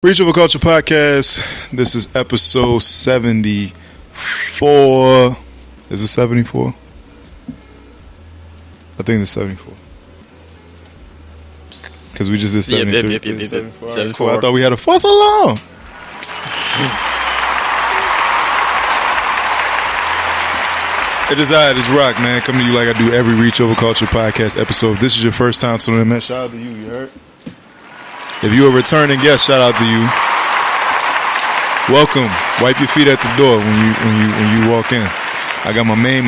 Reach Over Culture Podcast. This is episode 74. Is it 74? I think it's 74. Because we just did 73. Yep. 74. Cool. I thought we had a for so long. It is I, it is Roc, man. Coming to you like I do every Reach Over Culture Podcast episode. If this is your first time tuning in, man, shout out to you. You heard? If you're a returning guest, shout out to you. Welcome. Wipe your feet at the door when you walk in. I got my main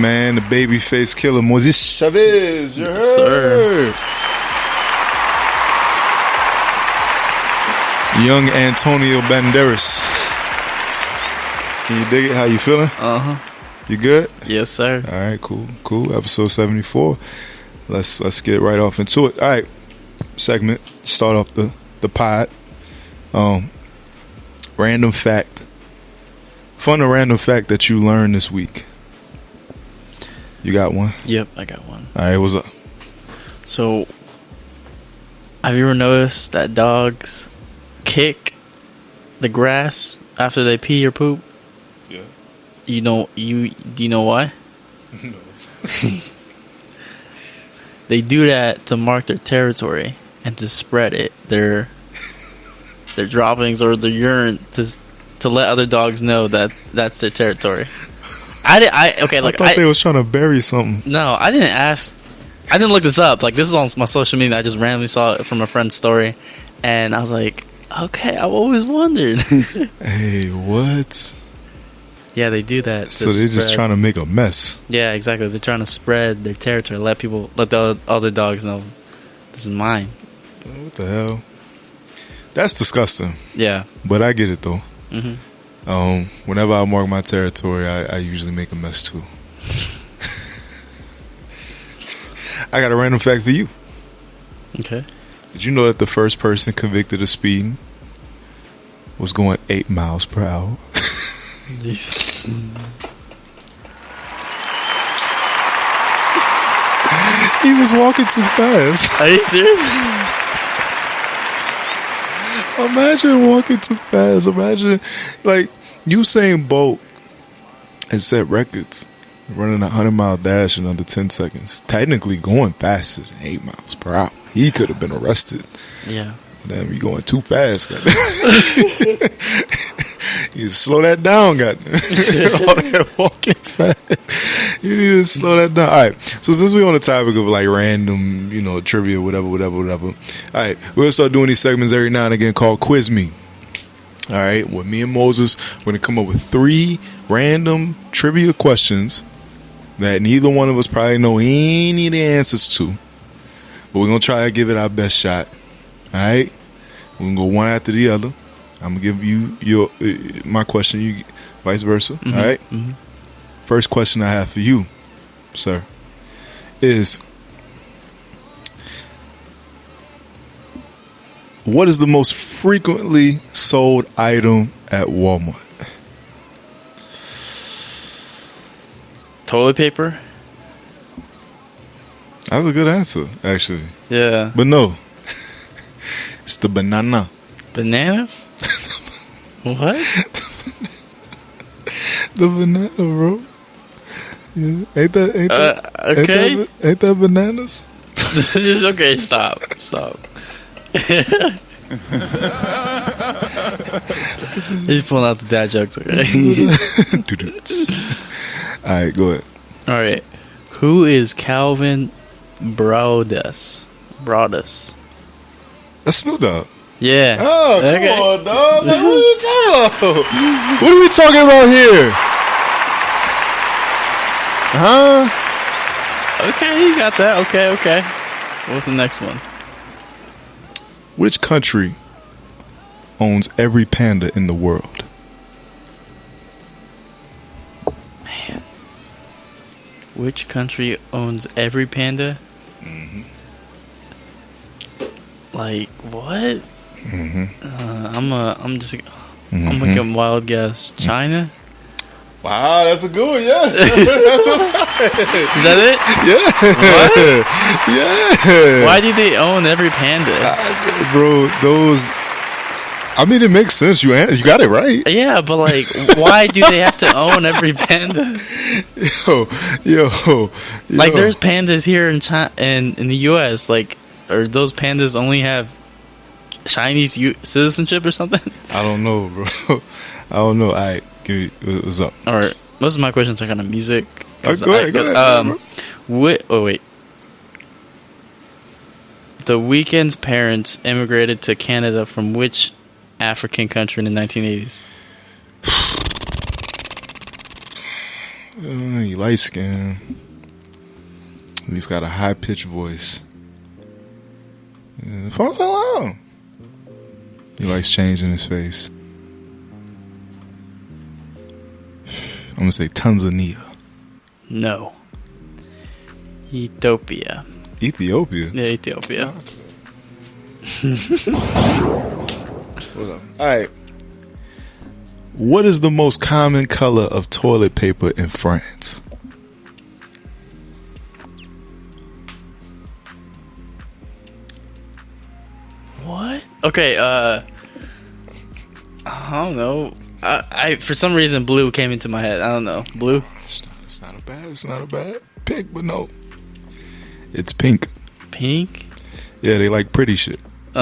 man, the baby face killer, Moses Chavez. You heard? Yes, sir. Young Antonio Banderas. Can you dig it? How you feeling? You good? Yes, sir. All right, cool. Episode 74. Let's get right off into it. All right. Segment. Start off the pod. Random fact. Fun or random fact that you learned this week. You got one? Yep, I got one. All right, what's up? So, have you ever noticed that dogs kick the grass after they pee or poop? Yeah. Do you know why? No. They do that to mark their territory and to spread it. Their droppings or their urine to let other dogs know that that's their territory. I thought they was trying to bury something. No, I didn't ask. I didn't look this up. Like, this is on my social media. I just randomly saw it from a friend's story, and I was like, okay, I've always wondered. Hey, what? Yeah, they do that. So they're just trying to make a mess. Yeah, exactly. They're trying to spread their territory, let the other dogs know this is mine. What the hell? That's disgusting. Yeah, but I get it though. Mm-hmm. Whenever I mark my territory, I usually make a mess too. I got a random fact for you. Okay. Did you know that the first person convicted of speeding was going 8 miles per hour? He was walking too fast. Are you serious? Imagine walking too fast. Imagine, like, Usain Bolt has set records running a 100-mile dash in under 10 seconds. Technically going faster than 8 miles per hour. He could have been arrested. Yeah. Damn, you going too fast. You slow that down, goddamn. All that walking fast. You need to slow that down. All right. So since we're on the topic of like random, trivia, whatever. All right. We're gonna start doing these segments every now and again called Quiz Me. All right. With me and Moses, we're gonna come up with 3 random trivia questions that neither one of us probably know any of the answers to, but we're gonna try to give it our best shot. All right. We're gonna go one after the other. I'm gonna give you my question, you vice versa. Mm-hmm. All right. Mm-hmm. First question I have for you, sir, is what is the most frequently sold item at Walmart? Toilet paper? That was a good answer, actually. Yeah. But no. It's the banana. Bananas? What? The banana, bro. Yeah. Ain't that okay? Ain't that bananas? It's okay, stop. He's pulling out the dad jokes, okay? Alright, go ahead. Alright. Who is Calvin Broadus? That's Snoop Dogg. Yeah. Oh, okay. Come on, dog. Like, what are you talking about? What are we talking about here? Huh? Okay, you got that. Okay. What's the next one? Which country owns every panda in the world? Man. Which country owns every panda? Mm-hmm. Like, what? Mm-hmm. I'm like a wild guess. China? Wow, that's a good one. Yes, that's right. Is that it? Yeah. What? Yeah. Why do they own every panda? Bro, those I mean, it makes sense. You got it right. Yeah, but like, why do they have to own every panda? Yo. Like, there's pandas here in China and in the U.S. Like, or those pandas only have Chinese citizenship or something? I don't know, bro. I don't know. All right, what's up? All right, most of my questions are kind of music. Go ahead, bro. Wait. The Weeknd's parents immigrated to Canada from which African country in the 1980s? He light skin. He's got a high pitched voice. The phone's not loud. He likes changing his face. I'm gonna say Tanzania. No. Ethiopia. Ethiopia? Yeah, Ethiopia. Alright. What is the most common color of toilet paper in France? What? Okay, I don't know. I for some reason blue came into my head. I don't know. Blue? It's not a bad pick, but no. It's pink. Pink? Yeah, they like pretty shit. Oh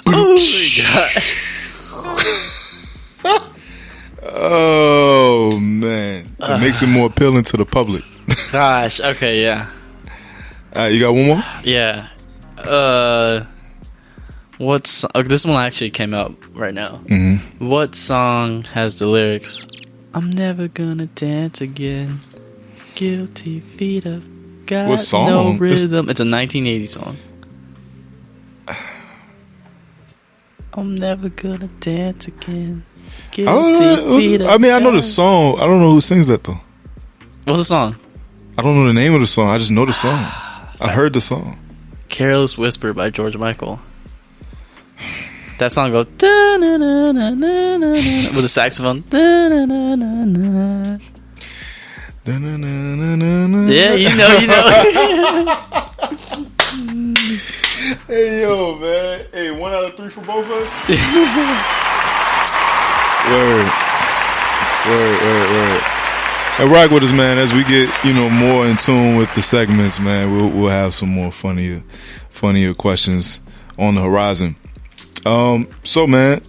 my god. Oh man, it makes it more appealing to the public. Gosh. Okay. Yeah. You got one more? Yeah. This one actually came out right now. Mm-hmm. What song has the lyrics? I'm never gonna dance again. Guilty feet have got What song? no rhythm. It's a 1980 song. I'm never gonna dance again. Guilty feet have I know the song. I don't know who sings that though. What's the song? I don't know the name of the song. I just know the song. I heard the song. Careless Whisper by George Michael. That song goes da-na-na-na-na-na-na, with a saxophone. Da-na-na-na-na. Yeah, you know. Hey, yo, man. Hey, 1 out of 3 for both of us? Word. And rock with us, man, as we get, more in tune with the segments, man. We'll have some more funnier questions on the horizon. So, man,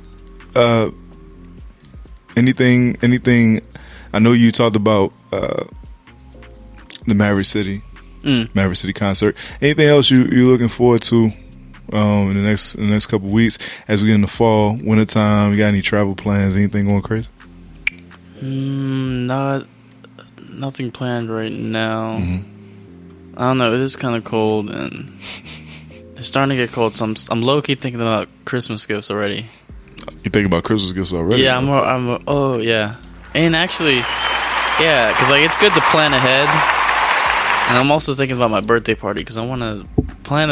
anything, I know you talked about the Maverick City concert. Anything else you're looking forward to in the next couple of weeks as we get in the fall, winter time? You got any travel plans? Anything going crazy? Nothing planned right now. Mm-hmm. I don't know. It is kind of cold and it's starting to get cold. So I'm low key thinking about Christmas gifts already. You thinking about Christmas gifts already? Yeah, oh yeah, and actually, yeah, because like it's good to plan ahead. And I'm also thinking about my birthday party because I want to plan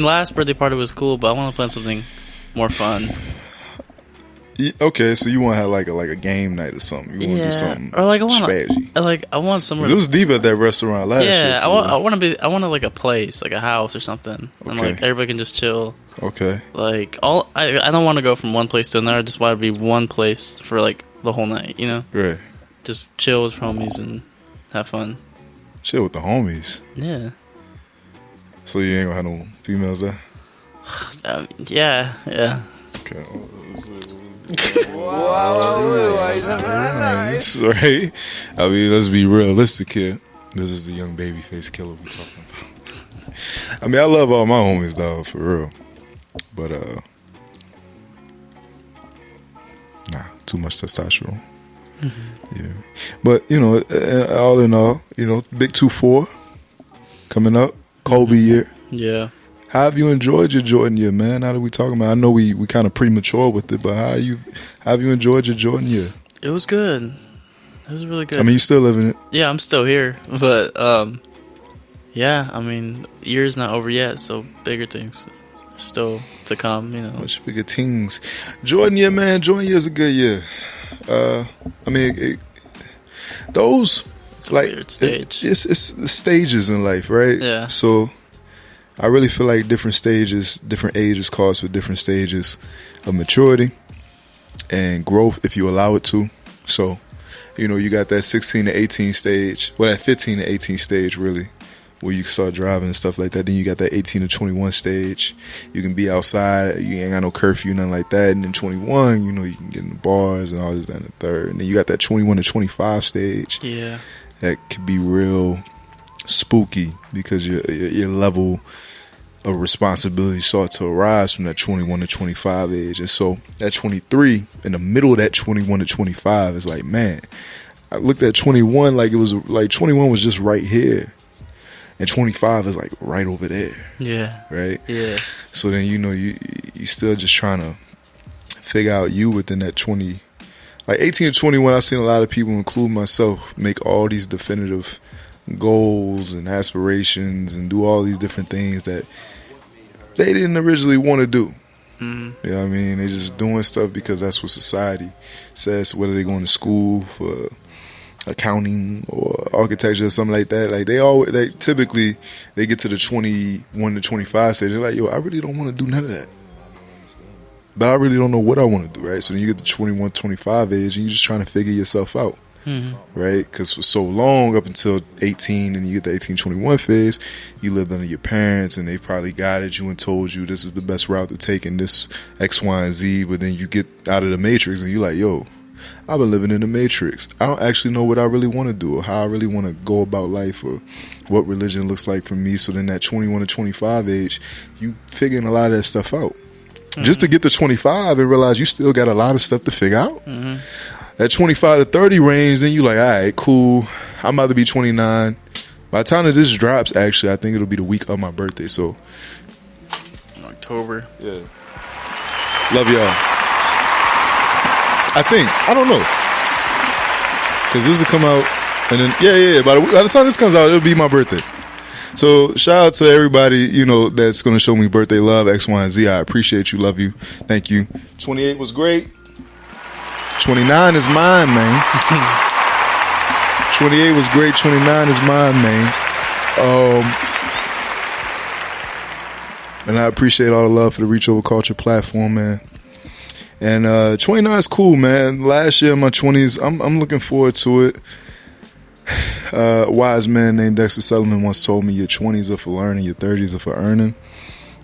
last birthday party was cool, but I want to plan something more fun. Okay, so you want to have like a game night or something? You want to do something? Or like I want somewhere. It was deep at that restaurant last year. Yeah, I want like a place, like a house or something, and like everybody can just chill. Okay. Like I don't want to go from one place to another. I just want to be one place for like the whole night. Right. Just chill with homies and have fun. Chill with the homies. Yeah. So you ain't gonna have no females there? Yeah. Okay. Wow, nice. Right? I mean, let's be realistic here. This is the young babyface killer we talking about. I mean, I love all my homies, dog, for real. But, too much testosterone. Mm-hmm. Yeah. But, all in all, big 2-4 coming up. Kobe year. Yeah. How have you enjoyed your Jordan year, man? Now that we talking about, I know we kind of premature with it, but how have you enjoyed your Jordan year? It was good. It was really good. I mean, you still living it? Yeah, I'm still here, but yeah, I mean, year's not over yet, so bigger things are still to come. Much bigger things. Jordan year, man. Jordan year is a good year. I mean, those It's a weird stage. It's stages in life, right? Yeah. So I really feel like different stages, different ages calls for different stages of maturity and growth if you allow it to. So, you got that 16 to 18 stage, well, that 15 to 18 stage, really, where you start driving and stuff like that. Then you got that 18 to 21 stage. You can be outside. You ain't got no curfew, nothing like that. And then 21, you can get in the bars and all this, that, and the third. And then you got that 21 to 25 stage. Yeah. That could be real spooky because your level of responsibility start to arise from that 21 to 25 age. And so that 23, in the middle of that 21 to 25 is like, man, I looked at 21 like it was like 21 was just right here. And 25 is like right over there. Yeah. Right? Yeah. So then, you still just trying to figure out you within that 20. Like 18 to 21, I've seen a lot of people, including myself, make all these definitive goals and aspirations and do all these different things that they didn't originally want to do. Mm-hmm. You know what I mean? They're just doing stuff because that's what society says, whether they're going to school for accounting or architecture or something like that. Like they typically get to the 21 to 25 stage. They're like, yo, I really don't want to do none of that. But I really don't know what I want to do, right? So then you get the 21, 25 age and you're just trying to figure yourself out, right? Because for so long, up until 18 and you get the 18, 21 phase, you lived under your parents and they probably guided you and told you this is the best route to take in this X, Y, and Z. But then you get out of the matrix and you're like, yo, I've been living in the matrix. I don't actually know what I really want to do or how I really want to go about life or what religion looks like for me. So then that 21 to 25 age, you figuring a lot of that stuff out. Just to get to 25 and realize you still got a lot of stuff to figure out. That 25 to 30 range, then you like, all right, cool. I'm about to be 29. By the time that this drops, actually, I think it'll be the week of my birthday. So, October. Yeah. Love y'all. I think. I don't know. Because this will come out. And then, yeah. By the time this comes out, it'll be my birthday. So shout out to everybody, that's going to show me birthday love, X, Y, and Z. I appreciate you. Love you. Thank you. 28 was great. 29 is mine, man. 28 was great. 29 is mine, man. And I appreciate all the love for the Reach Over Culture platform, man. And 29 is cool, man. Last year in my 20s, I'm looking forward to it. A wise man named Dexter Sullivan once told me your 20s are for learning, your 30s are for earning.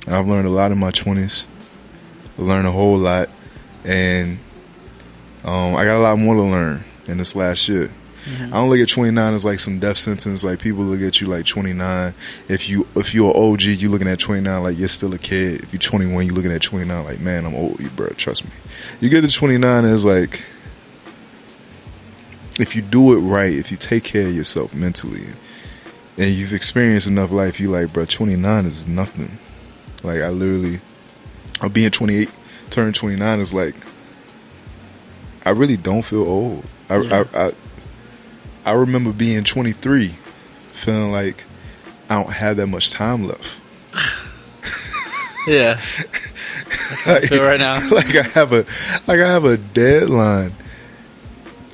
And I've learned a lot in my 20s. I learned a whole lot. And I got a lot more to learn in this last year. I don't look at 29 as like some death sentence. Like people look at you like 29. If you're an OG, you looking at 29 like you're still a kid. If you're 21, you looking at 29 like, man, I'm old, you bro. Trust me. You get to 29 as like, if you do it right, if you take care of yourself mentally, and you've experienced enough life, you like, bro, 29 is nothing. Like I'm being 28, turn 29 is like, I really don't feel old. I remember being 23, feeling like I don't have that much time left. Yeah, that's how I feel right now. Like I have a deadline,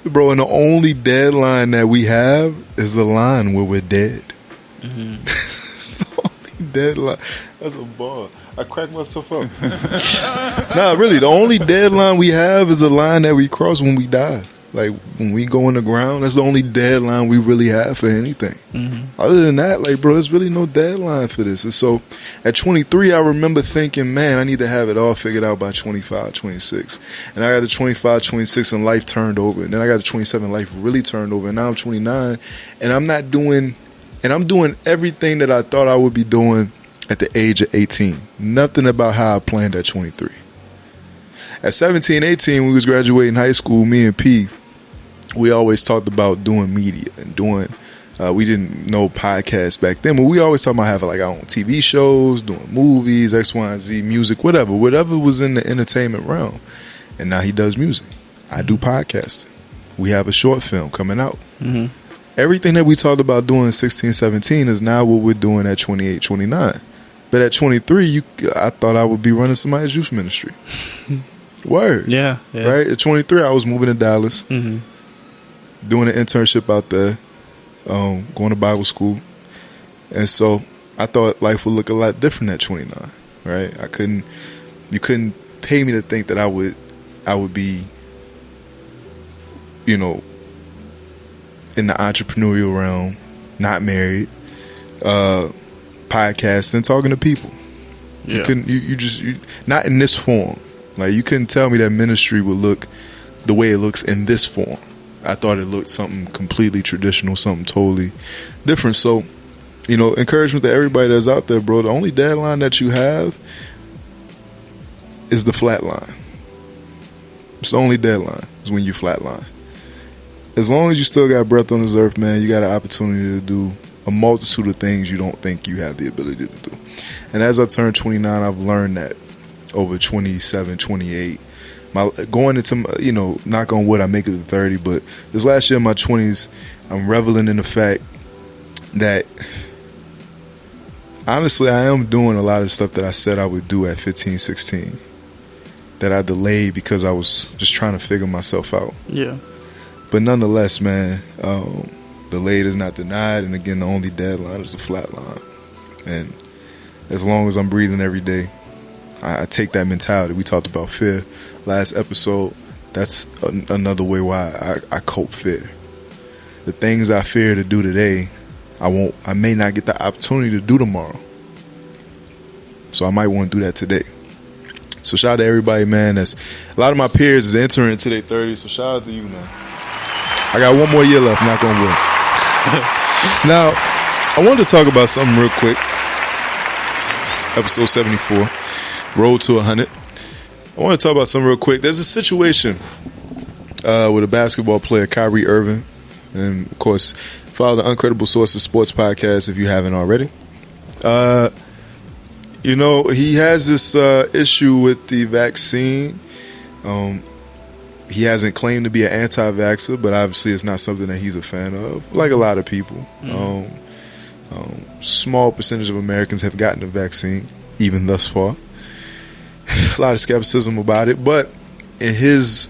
bro. And the only deadline that we have is the line where we're dead. It's the only deadline. That's a bar. I cracked myself up. Nah, really, the only deadline we have is the line that we cross when we die. Like when we go in the ground, that's the only deadline we really have for anything. Other than that, like, bro, there's really no deadline for this. And so at 23, I remember thinking, man, I need to have it all figured out by 25, 26. And I got to 25, 26 and life turned over. And then I got to 27, life really turned over. And now I'm 29 and I'm doing everything that I thought I would be doing at the age of 18. Nothing about how I planned at 23. At 17, 18, we was graduating high school, me and P, we always talked about doing media and doing, we didn't know podcasts back then, but we always talked about having like our own TV shows, doing movies, X, Y, and Z, music, whatever was in the entertainment realm. And now he does music. I do podcasting. We have a short film coming out. Everything that we talked about doing at 16, 17 is now what we're doing at 28, 29. But at 23, I thought I would be running somebody's youth ministry. Word. Yeah. Right? At 23, I was moving to Dallas, doing an internship out there. going to Bible school. And so I thought life would look a lot different at 29, right? You couldn't pay me to think that I would be, you know, in the entrepreneurial realm, not married, podcasting, talking to people. Yeah. You just not in this form. Like, you couldn't tell me that ministry would look the way it looks in this form. I thought it looked something completely traditional, something totally different. So, you know, encouragement to everybody that's out there, bro. The only deadline that you have is the flat line. It's the only deadline is when you flatline. As long as you still got breath on this earth, man, you got an opportunity to do a multitude of things you don't think you have the ability to do. And as I turn 29, I've learned that over 27, 28. Going into, you know, knock on wood, I make it to 30, but this last year in my 20s, I'm reveling in the fact that honestly, I am doing a lot of stuff that I said I would do at 15, 16 that I delayed because I was just trying to figure myself out. Yeah. But nonetheless, man, delayed is not denied. And again, the only deadline is the flat line. And as long as I'm breathing every day, I take that mentality. We talked about fear last episode. That's another way why I cope fear. The things I fear to do today, I may not get the opportunity to do tomorrow. So I might want to do that today. So shout out to everybody, man. A lot of my peers is entering into their 30s. So shout out to you, man. I got one more year left, knock on wood. Now, I wanted to talk about something real quick. It's episode 74, Road to 100. I want to talk about something real quick. There's a situation with a basketball player, Kyrie Irving. And, of course, follow the Uncredible Sources Sports Podcast if you haven't already. You know, he has this issue with the vaccine. He hasn't claimed to be an anti-vaxxer, but obviously it's not something that he's a fan of, like a lot of people. Small percentage of Americans have gotten the vaccine, even thus far. A lot of skepticism about it, but in his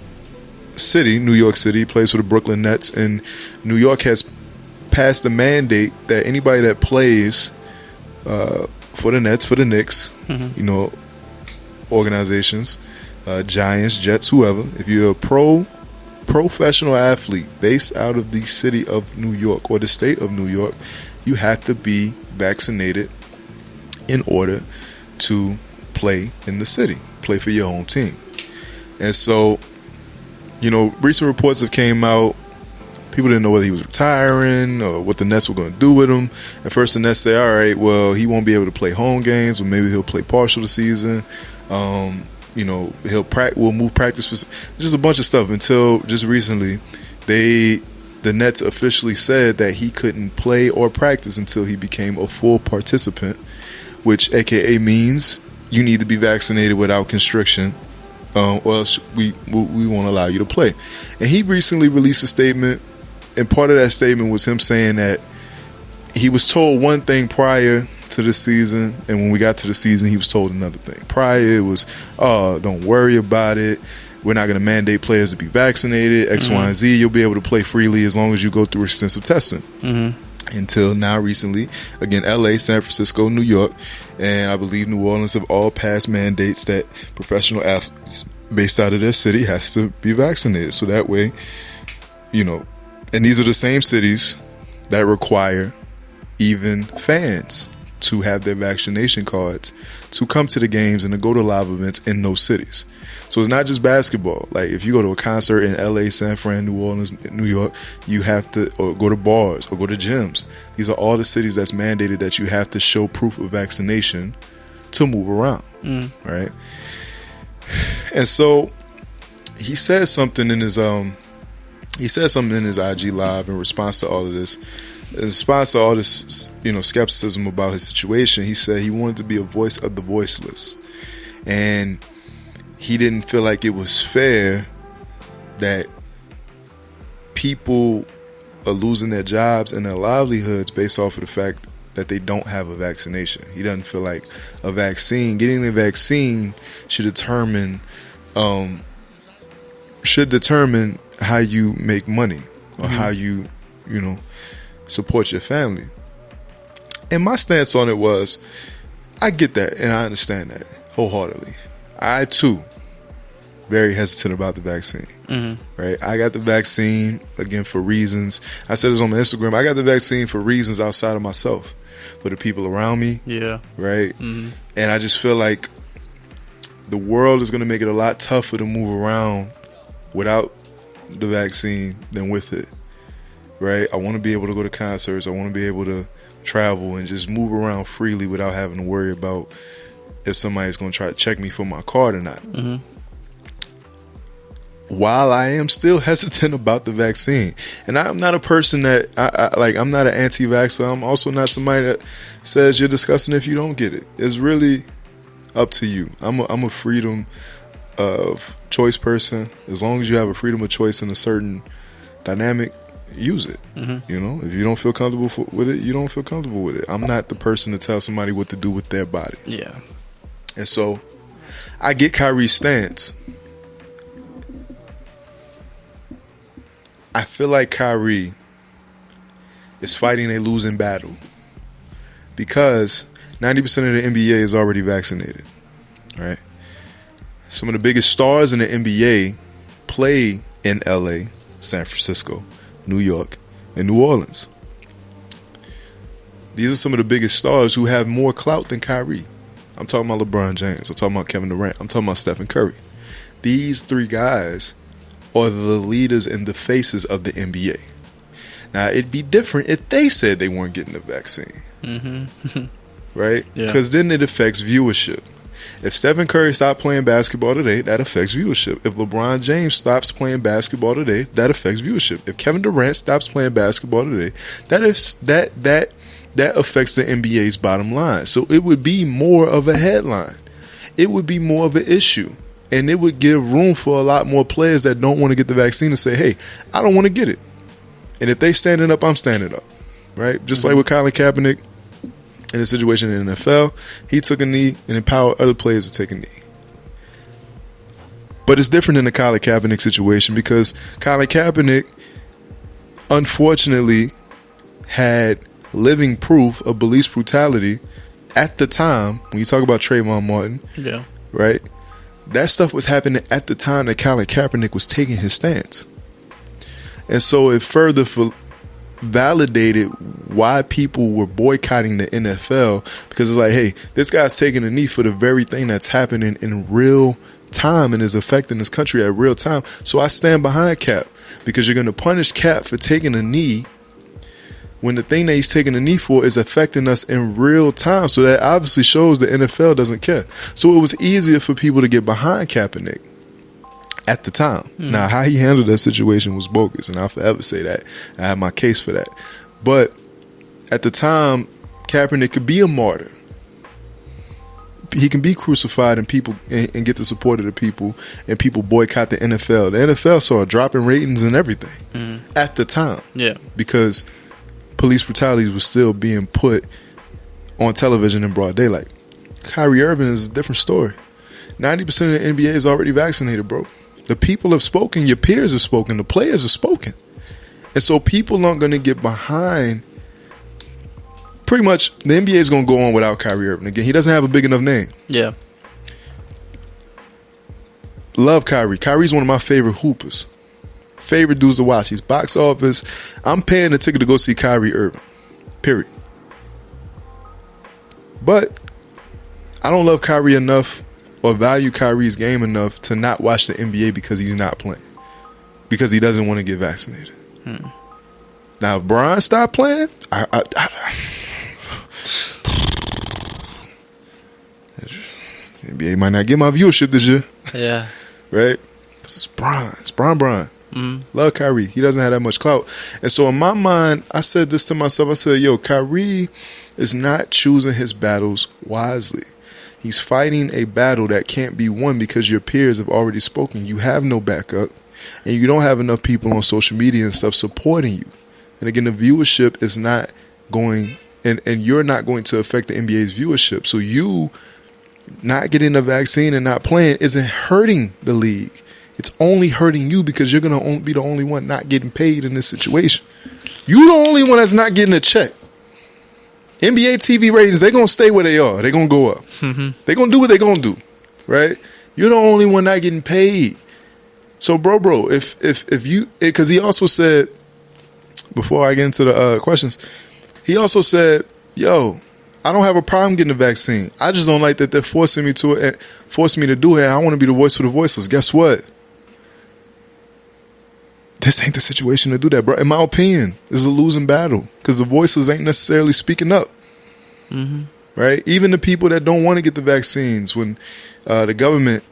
city, New York City, he plays for the Brooklyn Nets, and New York has passed a mandate that anybody that plays for the Nets, for the Knicks, you know, organizations, Giants, Jets, whoever, if you're a professional athlete based out of the city of New York or the state of New York, you have to be vaccinated in order to play in the city, play for your home team. And so, you know, recent reports have came out. People didn't know whether he was retiring or what the Nets were going to do with him. At first, the Nets say, all right, well, he won't be able to play home games, but maybe he'll play partial the season. You know, we'll move practice for just a bunch of stuff until just recently, the Nets officially said that he couldn't play or practice until he became a full participant, which AKA means you need to be vaccinated without constriction, or else we won't allow you to play. And he recently released a statement, and part of that statement was him saying that he was told one thing prior to the season, and when we got to the season, he was told another thing. Prior, it was, oh, don't worry about it. We're not going to mandate players to be vaccinated, X, Y, and Z. You'll be able to play freely as long as you go through extensive testing. Until now, recently, again, LA, San Francisco, New York, and I believe New Orleans have all passed mandates that professional athletes based out of their city has to be vaccinated. So that way, you know, and these are the same cities that require even fans to have their vaccination cards to come to the games and to go to live events in those cities. So it's not just basketball. Like, if you go to a concert in LA, San Fran, New Orleans, New York, you have to or go to bars or go to gyms. These are all the cities that's mandated that you have to show proof of vaccination to move around, right? And so he said something in his IG live in response to all of this. In response to all this, you know, skepticism about his situation, he said he wanted to be a voice of the voiceless. And he didn't feel like it was fair that people are losing their jobs and their livelihoods based off of the fact that they don't have a vaccination. He doesn't feel like getting the vaccine should determine how you make money or how you know, support your family. And my stance on it was, I get that and I understand that wholeheartedly. I too, very hesitant about the vaccine. Right? I got the vaccine again for reasons. I said this on my Instagram. I got the vaccine for reasons outside of myself, for the people around me. Yeah. Right? And I just feel like the world is going to make it a lot tougher to move around without the vaccine than with it. Right? I want to be able to go to concerts. I want to be able to travel and just move around freely without having to worry about if somebody's going to try to check me for my card or not. While I am still hesitant about the vaccine, and I'm not a person that I'm not an anti-vaxxer. I'm also not somebody that says you're disgusting if you don't get it. It's really up to you. I'm a freedom of choice person. As long as you have a freedom of choice in a certain dynamic, use it. You know, if you don't feel comfortable with it, you don't feel comfortable with it. I'm not the person to tell somebody what to do with their body. Yeah. And so I get Kyrie's stance. I feel like Kyrie is fighting a losing battle because 90% of the NBA is already vaccinated. Right? Some of the biggest stars in the NBA play in LA, San Francisco, New York, and New Orleans. These are some of the biggest stars who have more clout than Kyrie. I'm talking about LeBron James. I'm talking about Kevin Durant. I'm talking about Stephen Curry. These three guys are the leaders and the faces of the NBA. Now, it'd be different if they said they weren't getting the vaccine. Right? Because then it affects viewership. If Stephen Curry stopped playing basketball today, that affects viewership. If LeBron James stops playing basketball today, that affects viewership. If Kevin Durant stops playing basketball today, that affects the NBA's bottom line. So it would be more of a headline. It would be more of an issue. And it would give room for a lot more players that don't want to get the vaccine to say, hey, I don't want to get it. And if they standing up, I'm standing up. Right? Just like with Colin Kaepernick in a situation in the NFL, he took a knee and empowered other players to take a knee. But it's different in the Colin Kaepernick situation because Colin Kaepernick, unfortunately, had living proof of police brutality at the time. When you talk about Trayvon Martin, right? That stuff was happening at the time that Colin Kaepernick was taking his stance. And so it further validated why people were boycotting the NFL, because it's like, hey, this guy's taking a knee for the very thing that's happening in real time and is affecting this country at real time. So I stand behind Cap, because you're going to punish Cap for taking a knee when the thing that he's taking a knee for is affecting us in real time. So that obviously shows the NFL doesn't care. So it was easier for people to get behind Kaepernick at the time. Now, how he handled that situation was bogus, and I'll forever say that. I have my case for that. But at the time, Kaepernick could be a martyr. He can be crucified and people and get the support of the people, and people boycott the NFL. The NFL saw a drop in ratings and everything at the time. Yeah. Because police brutality was still being put on television in broad daylight. Kyrie Irving is a different story. 90% of the NBA is already vaccinated, bro. The people have spoken. Your peers have spoken. The players have spoken. And so people aren't going to get behind. Pretty much, the NBA is going to go on without Kyrie Irving. Again, he doesn't have a big enough name. Yeah. Love Kyrie. Kyrie's one of my favorite hoopers. Favorite dudes to watch. He's box office. I'm paying a ticket to go see Kyrie Irving. Period. But I don't love Kyrie enough or value Kyrie's game enough to not watch the NBA because he's not playing. Because he doesn't want to get vaccinated. Now, if Brian stopped playing, NBA might not get my viewership this year. Yeah. Right? This is Brian. It's Brian. Love Kyrie. He doesn't have that much clout. And so in my mind, I said this to myself. I said, yo, Kyrie is not choosing his battles wisely. He's fighting a battle that can't be won because your peers have already spoken. You have no backup, and you don't have enough people on social media and stuff supporting you. And again, the viewership is not going, and you're not going to affect the NBA's viewership. So you not getting the vaccine and not playing isn't hurting the league. It's only hurting you because you're going to be the only one not getting paid in this situation. You the only one that's not getting a check. NBA TV ratings, they're going to stay where they are. They're going to go up. Mm-hmm. They're going to do what they're going to do, right? You're the only one not getting paid. So, bro, if you, because he also said, before I get into the questions, he also said, yo, I don't have a problem getting the vaccine. I just don't like that they're forcing me to it, forcing me to do it. And I want to be the voice for the voiceless. Guess what? This ain't the situation to do that, bro. In my opinion, this is a losing battle because the voiceless ain't necessarily speaking up. Mm-hmm. Right? Even the people that don't want to get the vaccines, when the government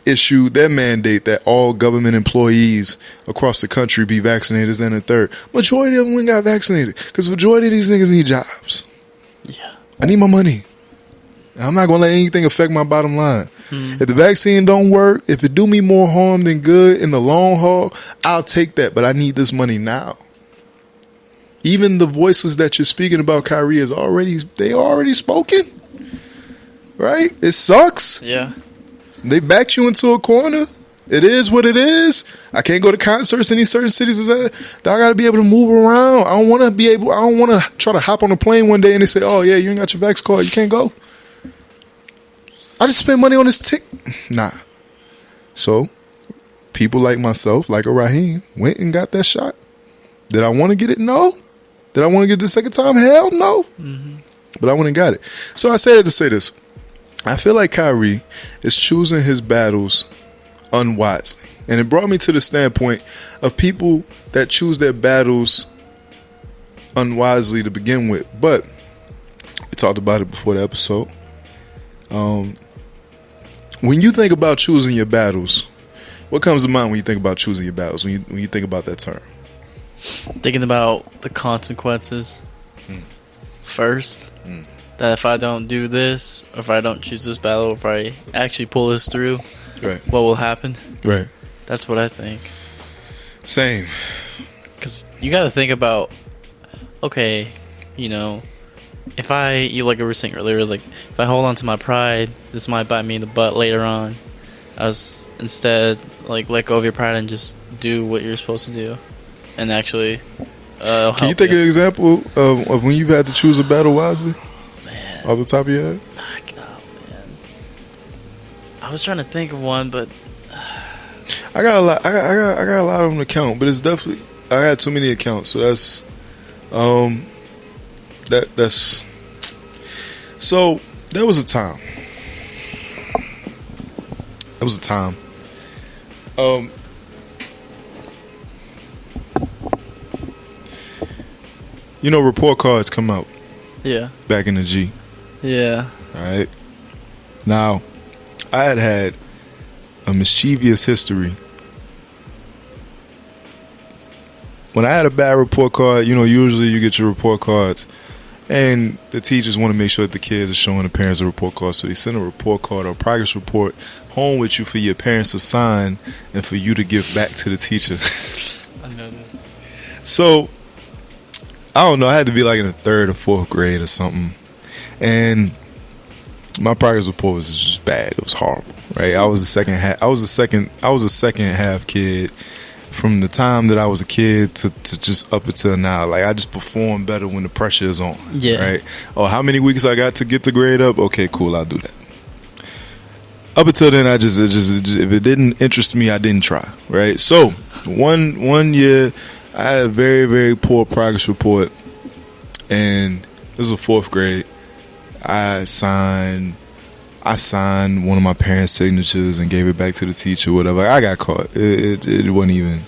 issued their mandate that all government employees across the country be vaccinated as and third, majority of them went got vaccinated because majority of these niggas need jobs. Yeah. I need my money. I'm not going to let anything affect my bottom line. If the vaccine don't work, if it do me more harm than good in the long haul, I'll take that. But I need this money now. Even the voices that you're speaking about, Kyrie, they already spoken. Right? It sucks. Yeah. They backed you into a corner. It is what it is. I can't go to concerts in these certain cities. I got to be able to move around. I don't want to try to hop on a plane one day and they say, oh, yeah, you ain't got your vax card. You can't go. I just spent money on this ticket. Nah. So, people like myself, like a Raheem, went and got that shot. Did I want to get it? No. Did I want to get it the second time? Hell no. Mm-hmm. But I went and got it. So, I say that to say this. I feel like Kyrie is choosing his battles unwisely. And it brought me to the standpoint of people that choose their battles unwisely to begin with. But we talked about it before the episode. When you think about choosing your battles, what comes to mind when you think about choosing your battles? When you think about that term, Thinking about the consequences first. That if I don't do this, or if I don't choose this battle, if I actually pull this through, right? What will happen? Right. That's what I think. Same. Because you got to think about, okay, you know, if you like we were saying earlier, like if I hold on to my pride, this might bite me in the butt later on. Instead like let go of your pride and just do what you're supposed to do, and actually. Can you think of an example of when you've had to choose a battle wisely? Man, off the top of your head? Oh, man. I was trying to think of one, but I got a lot. I got a lot of them to count, but it's definitely I had too many accounts, so that's that's so there was a time. You know, report cards come out. Yeah. Back in the G. Yeah. All right. Now, I had a mischievous history. When I had a bad report card, you know, usually you get your report cards, and the teachers want to make sure that the kids are showing the parents a report card, so they send a report card or a progress report home with you for your parents to sign and for you to give back to the teacher. I know this. So, I don't know, I had to be like in the 3rd or 4th grade or something, and my progress report was just bad. It was horrible, right? I was a second half kid. From the time that I was a kid to just up until now, like I just perform better when the pressure is on. Yeah. Right. Oh, how many weeks I got to get the grade up? Okay, cool. I'll do that. Up until then, if it didn't interest me, I didn't try. Right. So one year, I had a very, very poor progress report, and this was 4th grade. I signed one of my parents' signatures and gave it back to the teacher, whatever. I got caught. It wasn't even.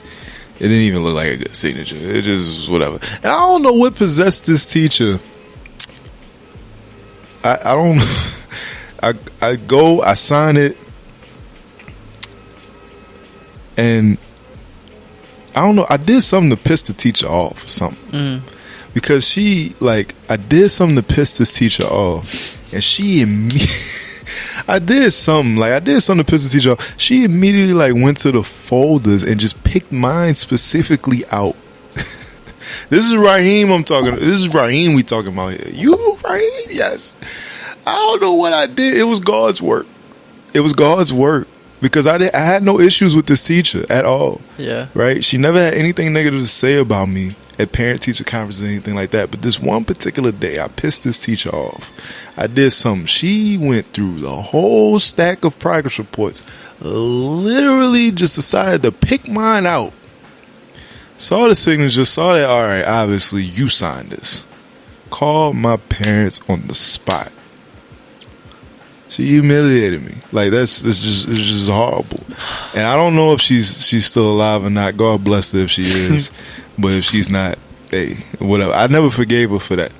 It didn't even look like a good signature. It just was whatever. And I don't know what possessed this teacher. I don't. I sign it, and I don't know. I did something to piss the teacher off or something. Because I did something to piss this teacher off, and she I did something to piss the teacher off. She immediately went to the folders and just picked mine specifically out. This is Raheem This is Raheem we talking about here. You, Raheem? Yes. I don't know what I did. It was God's work. Because I had no issues with this teacher at all. Yeah. Right? She never had anything negative to say about me. at parent-teacher conferences or anything like that. But this one particular day, I pissed this teacher off. I did something. She went through the whole stack of progress reports, literally just decided to pick mine out. Saw the signature, saw that, all right, obviously you signed this. Called my parents on the spot. She humiliated me. Like, it's just horrible. And I don't know if she's still alive or not. God bless her if she is. But if she's not, hey, whatever. I never forgave her for that.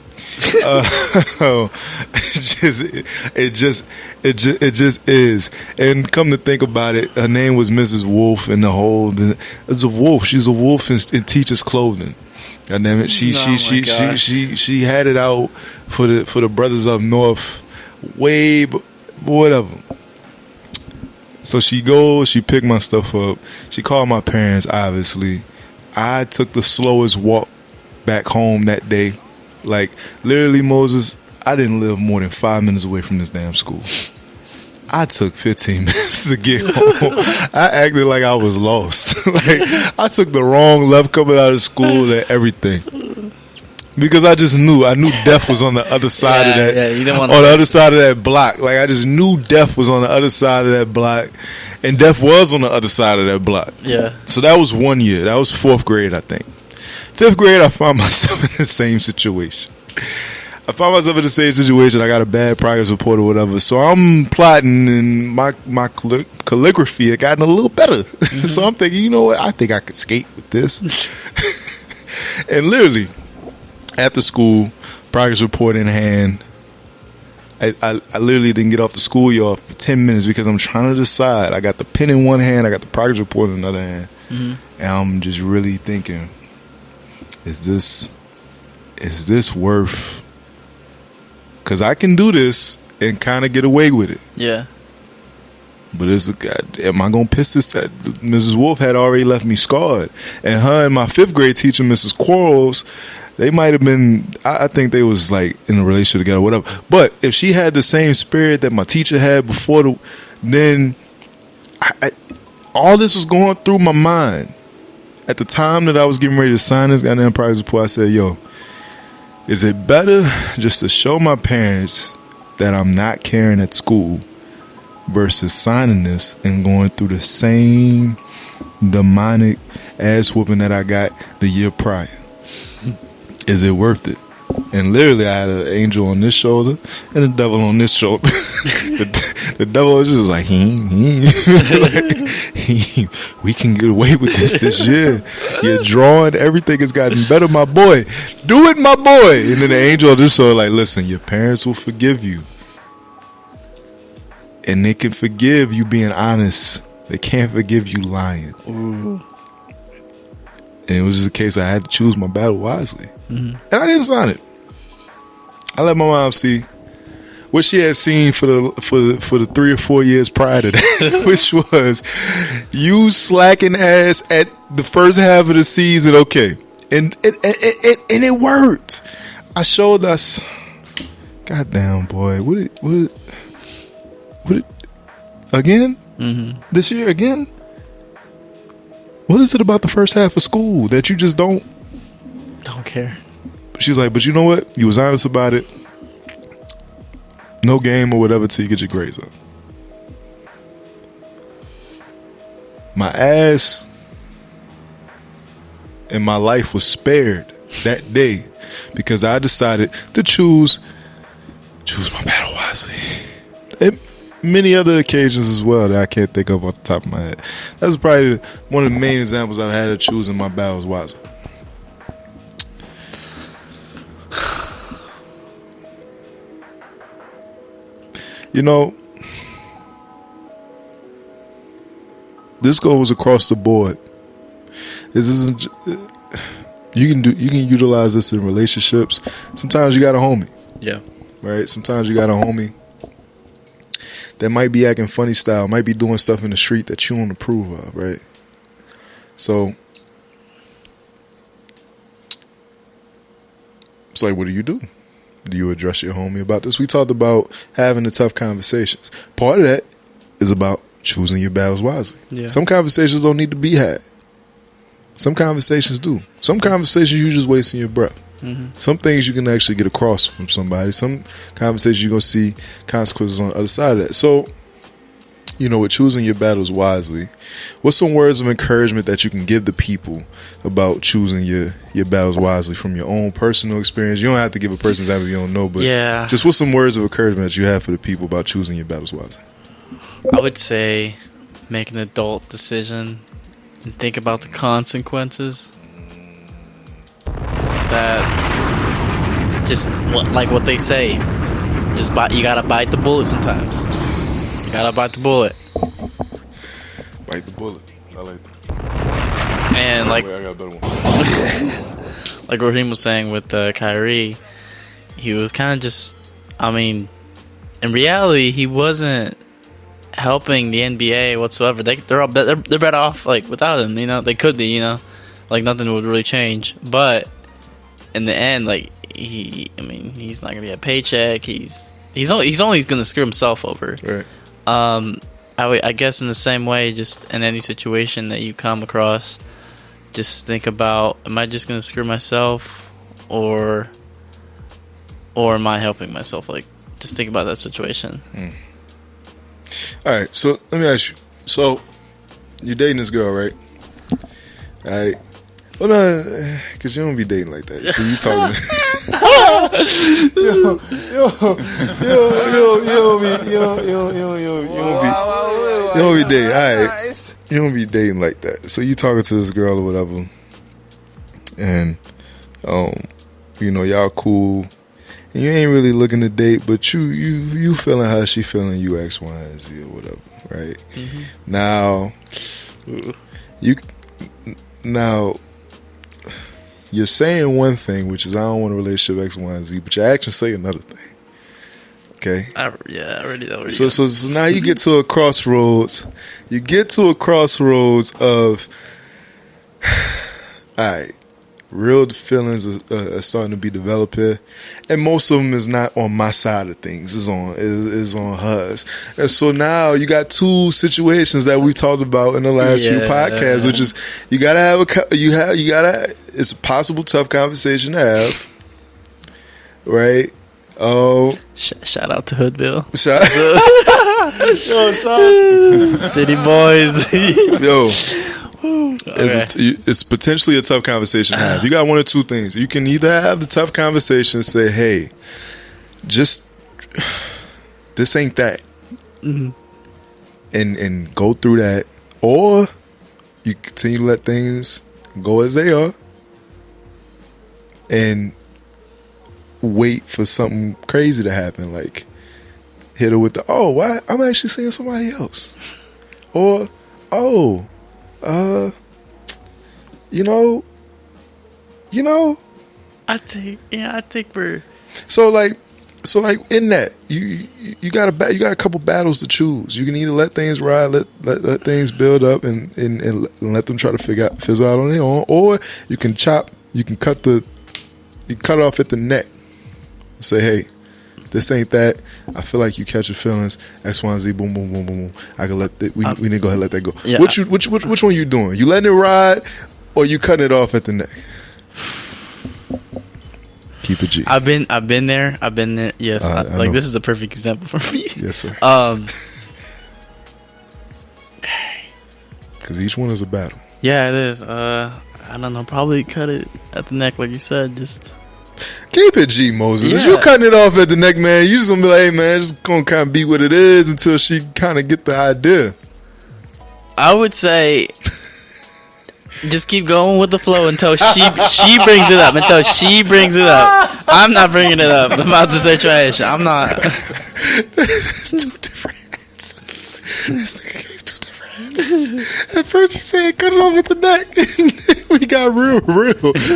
It just is. And come to think about it, her name was Mrs. Wolf, and it's a wolf. She's a wolf in teacher's clothing. And then she had it out for the brothers up north, whatever. So she goes, she picked my stuff up. She called my parents, obviously. I took the slowest walk back home that day. Like, literally, Moses, I didn't live more than 5 minutes away from this damn school. I took 15 minutes to get home. I acted like I was lost. Like, I took the wrong left coming out of school and everything. Because I just knew. I knew death was on the other side of that. Yeah, you didn't want on the other side of that block. Like, I just knew death was on the other side of that block. And death was on the other side of that block. Yeah. So that was 1 year. That was 4th grade, I think. 5th grade, I found myself in the same situation. I got a bad progress report or whatever. So I'm plotting, and my calligraphy had gotten a little better. Mm-hmm. So I'm thinking, you know what? I think I could skate with this. And literally, after school, progress report in hand, I literally didn't get off the schoolyard for 10 minutes because I'm trying to decide. I got the pen in one hand, I got the progress report in another hand. Mm-hmm. And I'm just really thinking, is this worth? Because I can do this and kind of get away with it. Yeah. But am I going to piss this? Mrs. Wolf had already left me scarred. And her and my 5th grade teacher, Mrs. Quarles, they might have been, I think they was like in a relationship together, whatever. But if she had the same spirit that my teacher had before, then all this was going through my mind. At the time that I was getting ready to sign this goddamn progress report, I said, yo, is it better just to show my parents that I'm not caring at school versus signing this and going through the same demonic ass whooping that I got the year prior? Is it worth it? And literally, I had an angel on this shoulder and a devil on this shoulder. The devil was just like, we can get away with this year. You're drawing. Everything has gotten better, my boy. Do it, my boy. And then the angel just sort of like, listen, your parents will forgive you. And they can forgive you being honest. They can't forgive you lying. Ooh. And it was just a case I had to choose my battle wisely. Mm-hmm. And I didn't sign it. I let my mom see what she had seen for the 3 or 4 years prior to that, which was you slacking ass at the first half of the season. Okay, and it worked. I showed us. Goddamn, boy, what it again? Mm-hmm. This year again? What is it about the first half of school that you just don't care? She's like, but you know what? You was honest about it. No game or whatever till you get your grades up. My ass and my life was spared that day because I decided to choose my battle wisely. And many other occasions as well that I can't think of off the top of my head. That's probably one of the main examples I've had of choosing my battles wisely. You know, this goes across the board. This isn't. You can utilize this in relationships. Sometimes you got a homie. Yeah. Right. Sometimes you got a homie that might be acting funny style, might be doing stuff in the street that you don't approve of. Right. So it's like, what do you do? Do you address your homie about this? We talked about having the tough conversations. Part of that is about choosing your battles wisely. Yeah. Some conversations don't need to be had. Some conversations do. Some conversations you just wasting your breath. Some things you can actually get across from somebody. Some conversations you're going to see consequences on the other side of that. So, with choosing your battles wisely, what's some words of encouragement that you can give the people about choosing your battles wisely from your own personal experience? You don't have to give a person's example if you don't know, but just what's some words of encouragement that you have for the people about choosing your battles wisely? I would say make an adult decision and think about the consequences. That's just what they say. You gotta bite the bullet sometimes. You gotta bite the bullet. Bite the bullet. I like that. And I got a better one. Like Raheem was saying with Kyrie, he was kind of just. I mean, in reality, he wasn't helping the NBA whatsoever. They're better off without him. They could be. Nothing would really change. But in the end, he's not gonna get a paycheck. He's only gonna screw himself over. Right. I guess in the same way, just in any situation that you come across, just think about: am I just gonna screw myself, or am I helping myself? Just think about that situation. All right. So let me ask you. So you're dating this girl, right? All right. Well, no, because you don't be dating like that. So you talking? You don't be dating. All right. You don't be dating like that. So you talking to this girl or whatever, and y'all cool, and you ain't really looking to date, but you feeling how she feeling you, X, Y, and Z or whatever, right? Now, you're saying one thing, which is I don't want a relationship X, Y, and Z, but your actions say another thing. Okay? I already know. So now you get to a crossroads. You get to a crossroads of, all right, real feelings are starting to be developed here, and most of them is not on my side of things. It's on hers. And so now you got two situations that we talked about in the last few podcasts, which is you gotta have it's a possible tough conversation to have, right? Shout out to Hoodville. Yo, City boys. Yo. It's potentially a tough conversation to have. You got one or two things. You can either have the tough conversation and say, hey, just this ain't that, and go through that, or you continue to let things go as they are and wait for something crazy to happen, like hit her with the why I'm actually seeing somebody else, or I think we're so in that you got a couple battles to choose. You can either let things ride, let things build up, and let them try to fizzle out on their own, or you can cut it off at the neck. Say, hey, this ain't that. I feel like you catch your feelings. X, Y, and Z. Boom, boom, boom, boom, boom. I can we need to go ahead and let that go. Yeah. Which one you doing? You letting it ride, or you cutting it off at the neck? Keep it G. I've been there. Yes, this is the perfect example for me. Yes, sir. Because each one is a battle. Yeah, it is. I don't know. Probably cut it at the neck, like you said. Just keep it G, Moses. If you cutting it off at the neck, man, you just gonna be like, hey, man, just gonna kind of be what it is until she kind of get the idea. I would say just keep going with the flow until she brings it up. Until she brings it up. I'm not bringing it up about the situation. I'm not. It's two different answers. This nigga gave two different answers. At first he said cut it off at the neck. We got real.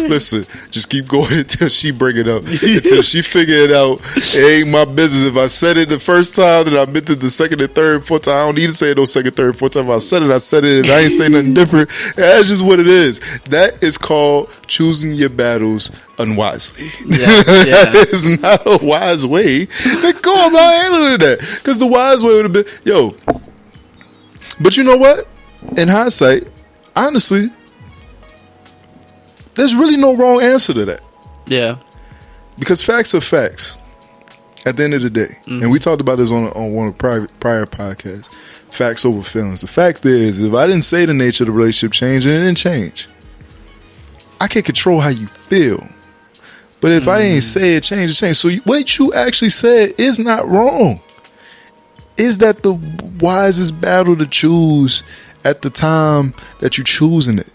Listen, just keep going until she bring it up. Until she figure it out. It ain't my business. If I said it the first time, then I meant it the second and third and fourth time. I don't need to say it no second, third, fourth time. If I said it. If I ain't say nothing different, that's just what it is. That is called choosing your battles unwisely. Yes. That is not a wise way to go about handling that. Because the wise way would have been, but you know what? In hindsight, honestly, there's really no wrong answer to that. Yeah. Because facts are facts at the end of the day. And we talked about this on one of the prior podcasts. Facts over feelings. The fact is, if I didn't say the nature of the relationship changed, then it didn't change. I can't control how you feel. But if I ain't say it changed, it changed. So what you actually said is not wrong. Is that the wisest battle to choose at the time that you're choosing it?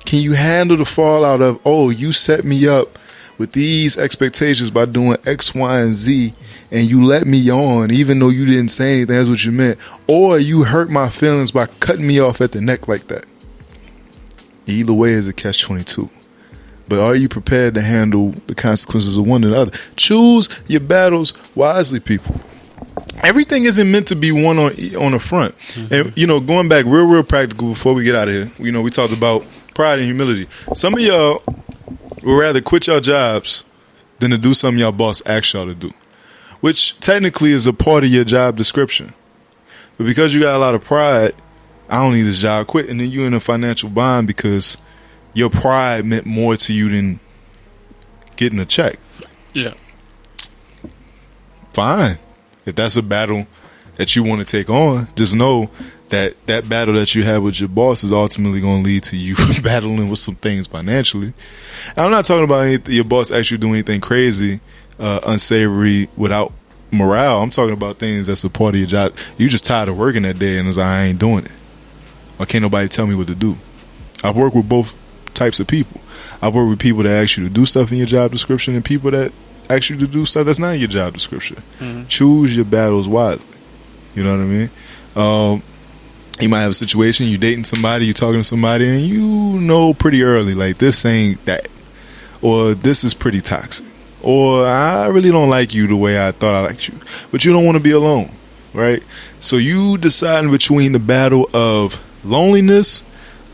Can you handle the fallout of, oh, you set me up with these expectations by doing X, Y, and Z, and you let me on even though you didn't say anything, that's what you meant. Or you hurt my feelings by cutting me off at the neck like that. Either way is a catch-22. But are you prepared to handle the consequences of one or the other? Choose your battles wisely, people. Everything isn't meant to be one on the front. And, going back real practical before we get out of here, we talked about pride and humility. Some of y'all would rather quit your jobs than to do something your boss asks y'all to do, which technically is a part of your job description. But because you got a lot of pride, I don't need this job, quit. And then you're in a financial bind because your pride meant more to you than getting a check. Yeah. Fine. If that's a battle that you want to take on, just know that battle that you have with your boss is ultimately going to lead to you battling with some things financially. And I'm not talking about your boss actually doing anything crazy, unsavory, without morale. I'm talking about things that's a part of your job. You just tired of working that day and it's like, I ain't doing it. Or can't nobody tell me what to do. I've worked with both types of people. I've worked with people that ask you to do stuff in your job description and people that ask you to do stuff that's not in your job description. Choose your battles wisely. You know what I mean? You might have a situation, you dating somebody, you talking to somebody, and you know pretty early, like, this ain't that. Or this is pretty toxic. Or I really don't like you the way I thought I liked you. But you don't want to be alone, right? So you deciding between the battle of loneliness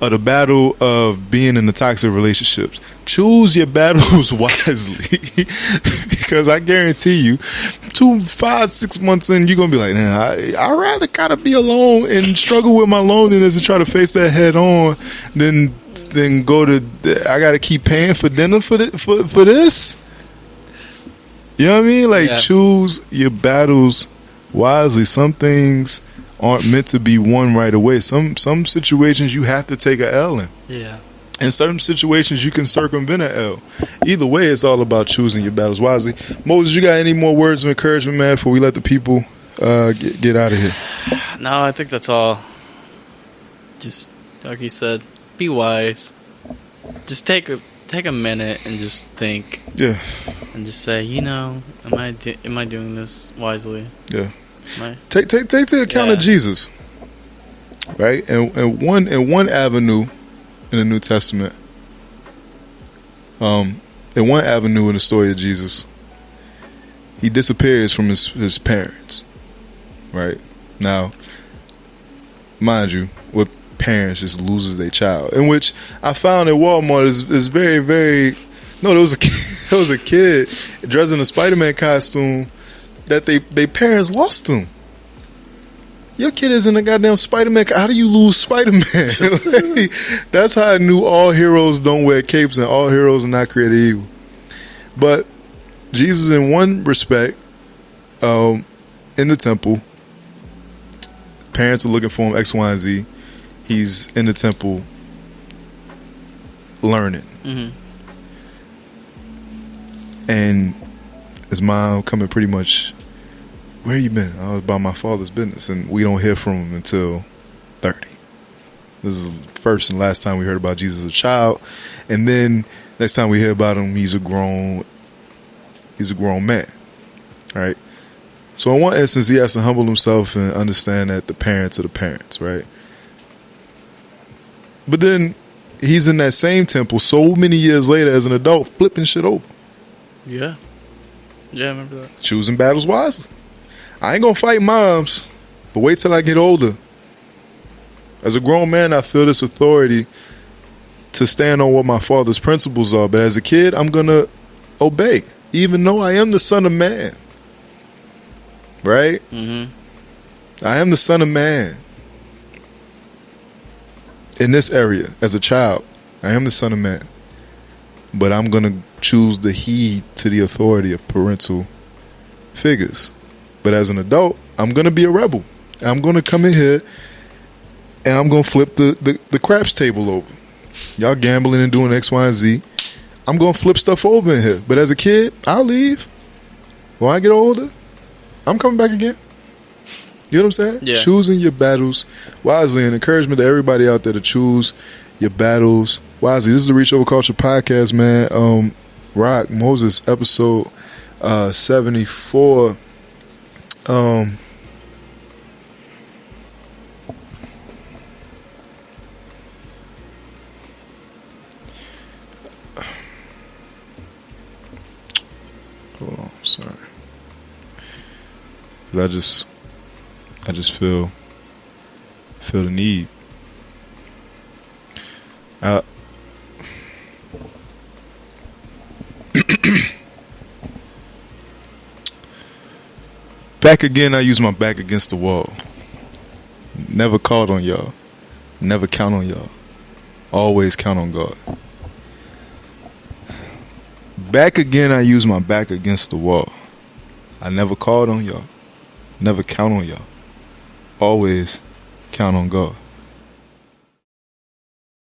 or the battle of being in the toxic relationships. Choose your battles wisely. Because I guarantee you, 2, 5, 6 months in, you're going to be like, nah, I rather kind of be alone and struggle with my loneliness and try to face that head on than go to, I got to keep paying for dinner for this. You know what I mean? Like, choose your battles wisely. Some things aren't meant to be won right away. Some situations you have to take a L in. Yeah. In certain situations you can circumvent an L. Either way, it's all about choosing your battles wisely. Moses, you got any more words of encouragement, man, before we let the people get out of here? No, I think that's all. Just like you said, be wise. Just take a minute and just think. Yeah. And just say, am I doing this wisely? Yeah. Take account of Jesus, right? And one avenue in the New Testament, in one avenue in the story of Jesus, he disappears from his parents, right? Now, mind you, what parents just loses their child, in which I found at Walmart is very, very. No, there was a kid dressed in a Spider-Man costume that they parents lost him. Your kid is in a goddamn Spider-Man. How do you lose Spider-Man? Like, that's how I knew all heroes don't wear capes and all heroes are not created equal. But Jesus, in one respect, in the temple, parents are looking for him, X, Y, and Z. He's in the temple learning. Mm-hmm. And his mom coming pretty much, where you been? I was about my father's business. And we don't hear from him until 30. This is the first and last time we heard about Jesus as a child. And then next time we hear about him, he's a grown man. Right? So in one instance, he has to humble himself and understand that the parents are the parents, right? But then he's in that same temple so many years later as an adult, flipping shit over. Yeah. Yeah, I remember that. Choosing battles wisely. I ain't gonna fight moms, but wait till I get older. As a grown man, I feel this authority to stand on what my father's principles are. But as a kid, I'm gonna obey, even though I am the son of man. Right? Mm-hmm. I am the son of man. In this area, as a child, I am the son of man. but I'm going to choose to heed to the authority of parental figures. But as an adult, I'm going to be a rebel. I'm going to come in here and I'm going to flip the craps table over. Y'all gambling and doing X, Y, and Z. I'm going to flip stuff over in here. But as a kid, I'll leave. When I get older, I'm coming back again. You know what I'm saying? Yeah. Choosing your battles wisely, and encouragement to everybody out there to choose your battles wisely. This is the Reach Over Culture podcast, man. Roc, Moses, episode 74. Hold on, sorry. I just feel the need. Back again, I use my back against the wall. Never called on y'all. Never count on y'all. Always count on God. Back again, I use my back against the wall. I never called on y'all. Never count on y'all. Always count on God.